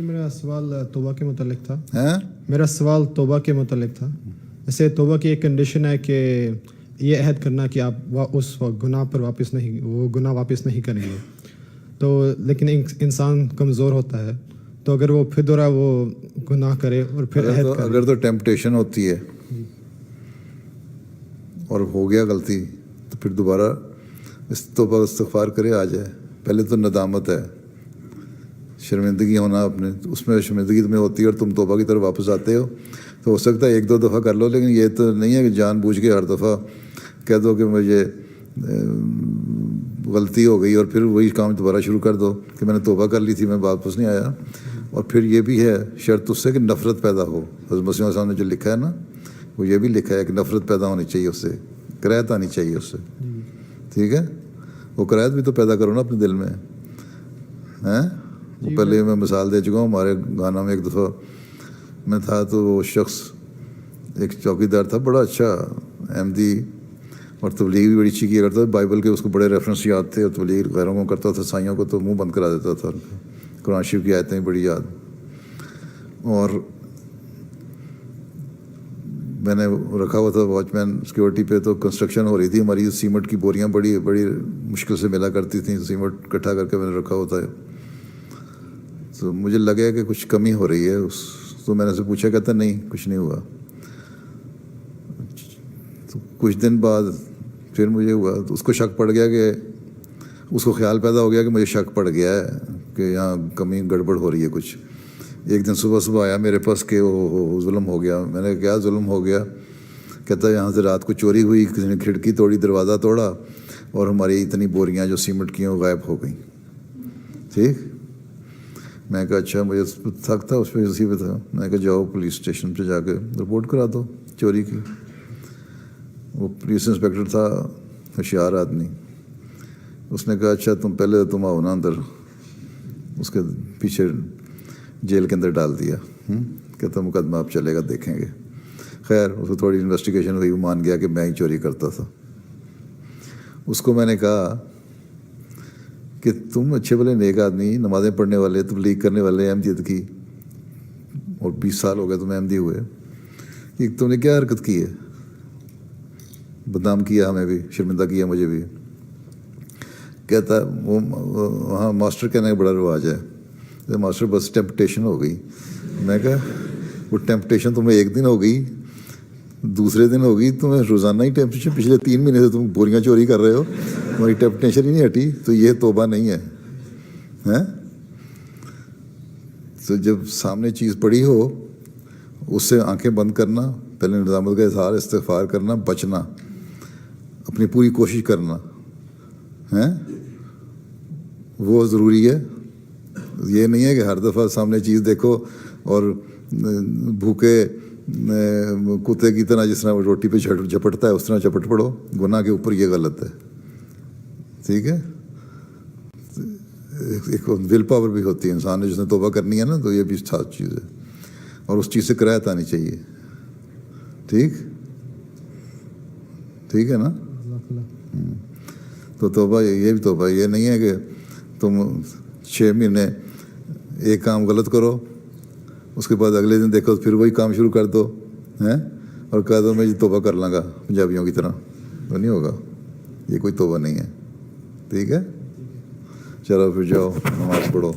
मेरा सवाल तौबा के मुतालिक था। हैं? मेरा सवाल तौबा के मुतालिक था। जैसे तौबा की एक कंडीशन है कि ये अहद करना कि आप उस गुनाह पर गुनाह वापस नहीं करेंगे। तो लेकिन इंसान कमज़ोर होता है, तो अगर वो फिर दोबारा वो गुनाह करे और फिर अहद करे। अगर तो टेम्पटेशन होती है और हो गया गलती, तो फिर दोबारा तौबा इस्तिग़फ़ार करे, आ जाए। पहले तो नदामत है, शर्मिंदगी होना अपने, उसमें शर्मिंदगी तुम्हें होती है और तुम तौबा की तरफ वापस आते हो, तो हो सकता है एक दो दफ़ा कर लो, लेकिन ये तो नहीं है कि जानबूझ के हर दफ़ा कह दो कि मुझे गलती हो गई और फिर वही काम दोबारा शुरू कर दो कि मैंने तौबा कर ली थी, मैं वापस नहीं आया। और फिर ये भी है शर्त उससे कि नफ़रत पैदा हो। हज़रत मसीह साहब ने जो लिखा है ना, वो ये भी लिखा है कि नफ़रत पैदा होनी चाहिए उससे, कराहत आनी चाहिए उससे। ठीक है, वो कराहत भी तो पैदा करो ना अपने दिल में, हैं? वो पहले मैं मिसाल दे चुका हूँ। हमारे गाना में एक दफ़ा मैं था, तो वो शख्स एक चौकीदार था, बड़ा अच्छा अहमदी, और तबलीग भी बड़ी अच्छी किया करता था। बाइबल के उसको बड़े रेफरेंस याद थे और तबलीग गैरों को करता था, साइयों को तो मुंह बंद करा देता था। कुरान शरीफ की आयतें बड़ी याद। और मैंने रखा हुआ था वॉचमैन सिक्योरिटी पे, तो कंस्ट्रक्शन हो रही थी हमारी, सीमेंट की बोरियां बड़ी बड़ी मुश्किल से मिला करती थी, सीमेंट इकट्ठा करके मैंने रखा हुआ था। तो मुझे लगा कि कुछ कमी हो रही है तो मैंने से पूछा, कहता नहीं कुछ नहीं हुआ। तो कुछ दिन बाद फिर मुझे हुआ, तो उसको शक पड़ गया कि उसको ख्याल पैदा हो गया कि मुझे शक पड़ गया है कि यहाँ कमी गड़बड़ हो रही है कुछ। एक दिन सुबह सुबह आया मेरे पास कि वो जुल्म हो गया। मैंने क्या जुल्म हो गया? कहता यहाँ से रात को चोरी हुई, किसी ने खिड़की तोड़ी, दरवाज़ा तोड़ा, और हमारी इतनी बोरियाँ जो सीमेंट की हैं वो गायब हो गई। ठीक, मैं कहा अच्छा, मुझे थक था उस पर, उसी पे था। मैं कहा जाओ पुलिस स्टेशन पे जाके रिपोर्ट करा दो चोरी की। वो पुलिस इंस्पेक्टर था, होशियार आदमी। उसने कहा अच्छा तुम आओ ना अंदर। उसके पीछे जेल के अंदर डाल दिया। कहता मुकदमा आप चलेगा, देखेंगे। खैर उसको थोड़ी इन्वेस्टिगेशन हुई, वो मान गया कि मैं ही चोरी करता था। उसको मैंने कहा कि तुम अच्छे भले नेक आदमी, नमाज़ें पढ़ने वाले, तबलीग करने वाले, अहमदियत की, और 20 साल हो गए तुम्हें अहमदी हुए, कि तुमने क्या हरकत की है? बदनाम किया हमें भी, शर्मिंदा किया मुझे भी। कहता वो वहाँ मास्टर कहने का बड़ा रिवाज है, तो मास्टर बस टेम्पटेशन हो गई। मैं कहा वो टेम्पटेशन तुम्हें एक दिन हो गई, दूसरे दिन हो गई, तुम्हें रोज़ाना ही टेम्पटेशन, पिछले 3 महीने से तुम बोरियां चोरी कर रहे हो, तुम्हारी टेम्पटेशन ही नहीं हटी, तो ये तौबा नहीं है, हैं? तो जब सामने चीज़ पड़ी हो, उससे आंखें बंद करना, पहले निज़ामत का इज़हार, इस्तिग़फ़ार करना, बचना, अपनी पूरी कोशिश करना, हैं? वो ज़रूरी है। ये नहीं है कि हर दफ़ा सामने चीज़ देखो और भूखे कुत्ते की तरह जिस तरह रोटी पे झपटता है उस तरह झपट पड़ो। गुनाह के ऊपर ये गलत है। ठीक है, एक विल पावर भी होती है इंसान ने, जिसने तौबा करनी है ना, तो ये भी खास चीज़ है, और उस चीज़ से कराहत आनी चाहिए। ठीक, ठीक है ना? तो तौबा ये भी तौबा ये नहीं है कि तुम 6 महीने एक काम गलत करो, उसके बाद अगले दिन देखो फिर वही काम शुरू कर दो, हैं, और कह दो मैं ये तौबा कर लूँगा पंजाबियों की तरह, तो नहीं होगा। ये कोई तौबा नहीं है। ठीक है, चलो फिर जाओ नमाज़ पढ़ो।